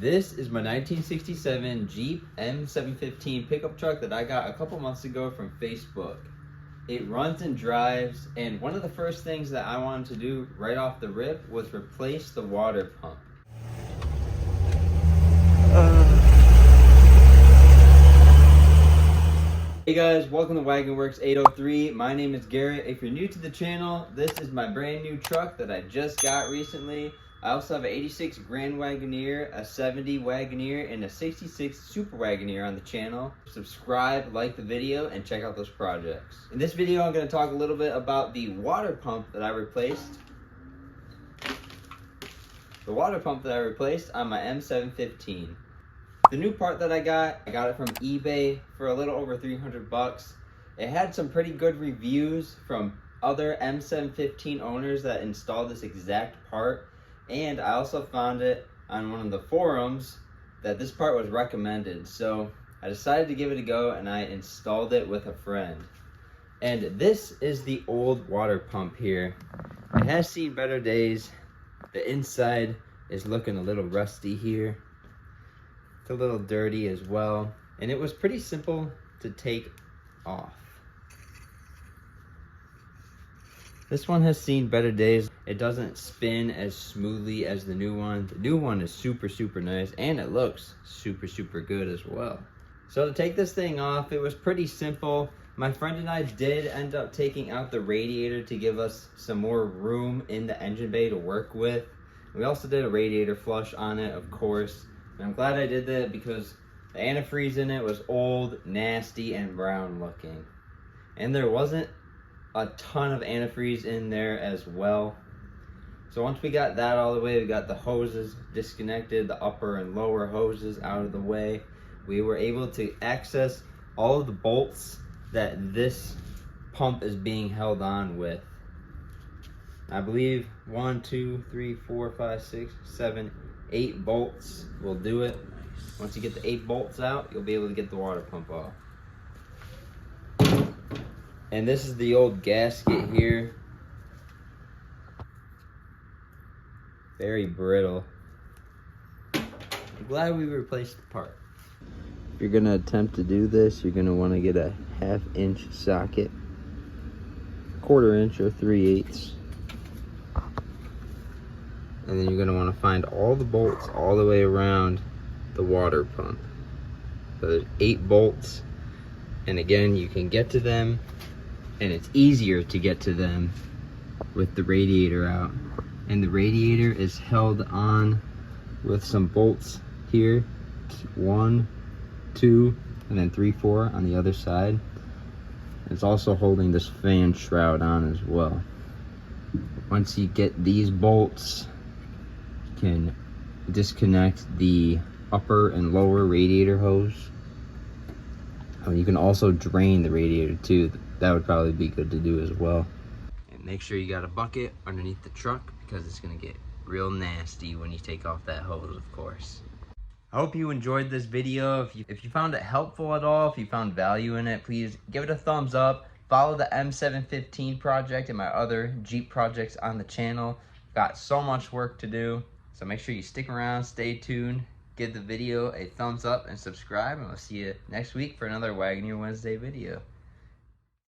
This is my 1967 Jeep M715 pickup truck that I got a couple months ago from Facebook. It runs and drives, and one of the first things that I wanted to do right off the rip was replace the water pump. Hey guys, welcome to Wagonworks 803. My name is Garrett. If you're new to the channel, this is my brand new truck that I just got recently. I also have an 86 Grand Wagoneer, a 70 Wagoneer, and a 66 Super Wagoneer on the channel. Subscribe, like the video, and check out those projects. In this video, I'm going to talk a little bit about the water pump that I replaced. The water pump that I replaced on my M715. The new part that I got it from eBay for a little over 300 bucks. It had some pretty good reviews from other M715 owners that installed this exact part. And I also found it on one of the forums that this part was recommended. So I decided to give it a go and I installed it with a friend. And this is the old water pump here. It has seen better days. The inside is looking a little rusty here. It's a little dirty as well. And it was pretty simple to take off. This one has seen better days. It doesn't spin as smoothly as the new one. The new one is super nice, and it looks super good as well. So to take this thing off, it was pretty simple. My friend and I did end up taking out the radiator to give us some more room in the engine bay to work with. We also did a radiator flush on it, of course. And I'm glad I did that because the antifreeze in it was old, nasty, and brown looking. And there wasn't a ton of antifreeze in there as well. So once we got that all the way, we got the hoses disconnected, the upper and lower hoses out of the way, we were able to access all of the bolts that this pump is being held on with. I believe 1, 2, 3, 4, 5, 6, 7, 8 bolts will do it. Once you get the 8 bolts out, you'll be able to get the water pump off. And this is the old gasket here. Very brittle. I'm glad we replaced the part. If you're gonna attempt to do this, you're gonna wanna get a 1/2 inch socket, 1/4 inch or 3/8. And then you're gonna wanna find all the bolts all the way around the water pump. So there's 8 bolts. And again, you can get to them, and it's easier to get to them with the radiator out. And the radiator is held on with some bolts here. 1, 2, and then 3, 4 on the other side. It's also holding this fan shroud on as well. Once you get these bolts, you can disconnect the upper and lower radiator hose. You can also drain the radiator too. That would probably be good to do as well. And make sure you got a bucket underneath the truck because it's gonna get real nasty when you take off that hose, of course. I hope you enjoyed this video. If you found it helpful at all, if you found value in it, please give it a thumbs up. Follow the M715 project and my other Jeep projects on the channel. Got so much work to do, so make sure you stick around, stay tuned, give the video a thumbs up and subscribe, and we'll see you next week for another Wagoneer Wednesday video.